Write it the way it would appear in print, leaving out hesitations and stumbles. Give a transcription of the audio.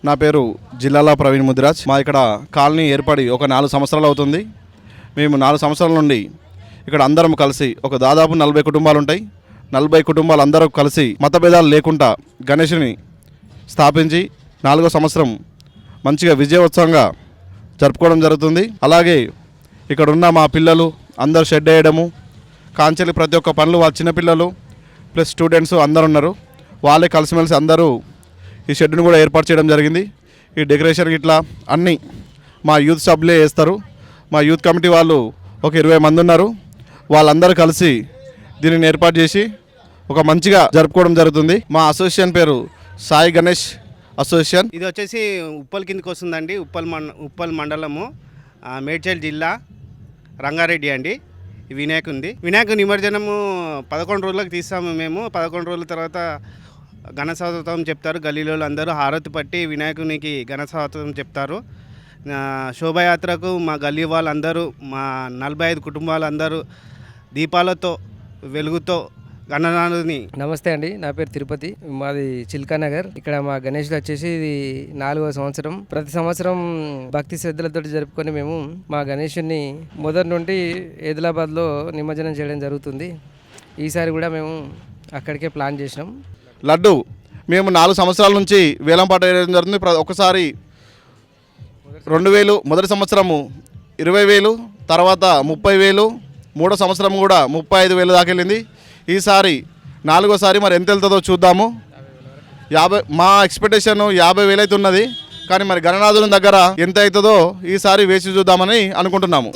నా పేరు జిల్లాల ప్రవీణ్ ముదిరాజ్. మా ఇక్కడ కాలనీ ఏర్పడి ఒక 4 సంవత్సరాలు అవుతుంది. మేము 4 సంవత్సరాల నుండి ఇక్కడ అందరం కలిసి ఒక దాదాపు 40 కుటుంబాలు ఉంటాయి. 40 కుటుంబాలు అందరూ కలిసి మతభేదాలు లేకుండా గణేషుని స్థాపించి 4వ సంవత్సరం మంచిగా విజయోత్సవంగా జరుపుకోవడం జరుగుతుంది. అలాగే ఇక్కడ ఉన్న మా పిల్లలు అందరూ షెడ్ వేయడము, కాంచెలి ప్రతి ఒక్క పనులు వాళ్ళ చిన్నపిల్లలు ప్లస్ స్టూడెంట్స్ అందరు ఉన్నారు. వాళ్ళే కలిసిమెలిసి అందరూ ఈ షెడ్ని కూడా ఏర్పాటు చేయడం జరిగింది. ఈ డెకరేషన్ ఇట్లా అన్నీ మా యూత్ సభ్యులే చేస్తారు. మా యూత్ కమిటీ వాళ్ళు ఒక 20 మంది ఉన్నారు. వాళ్ళందరూ కలిసి దీనిని ఏర్పాటు చేసి ఒక మంచిగా జరుపుకోవడం జరుగుతుంది. మా అసోసియేషన్ పేరు సాయి గణేష్ అసోసియేషన్. ఇది వచ్చేసి ఉప్పల్ కిందకి వస్తుందండి. ఉప్పల్ మండలము, మేడ్చల్ జిల్లా, రంగారెడ్డి అండి. వినాయక నిమజ్జనము 11 రోజులకు తీస్తాము మేము. 11 రోజుల తర్వాత గణస్వాగతం చెప్తారు. గల్లీలో అందరూ హారతి పట్టి వినాయకునికి గణస్వాగతం చెప్తారు. శోభాయాత్రకు మా గల్లీ వాళ్ళందరూ, మా 45 కుటుంబాలందరూ దీపాలతో వెలుగుతో గణనాథుని. నమస్తే అండి, నా పేరు తిరుపతి, మాది చిల్కా నగర్. ఇక్కడ మా గణేష్లు వచ్చేసి ఇది 4వ సంవత్సరం. ప్రతి సంవత్సరం భక్తి శ్రద్ధలతో జరుపుకొని మేము మా గణేషుని మొదటి నుండి ఆదిలాబాద్లో నిమజ్జనం చేయడం జరుగుతుంది. ఈసారి కూడా మేము అక్కడికే ప్లాన్ చేసినాం. లడ్డు మేము 4 సంవత్సరాల నుంచి వేలంపాట వేయడం జరుగుతుంది. ఒకసారి 2000, మొదటి సంవత్సరము 20,000, తర్వాత 30,000, 3వ సంవత్సరం కూడా 35,000 దాకా వెళ్ళింది. ఈసారి 4వసారి మరి ఎంత వెళ్తుందో చూద్దాము. మా ఎక్స్పెక్టేషన్ 50,000 అయితే ఉన్నది. కానీ మరి గణనాథుని దగ్గర ఎంత అవుతుందో ఈసారి వేసి చూద్దామని అనుకుంటున్నాము.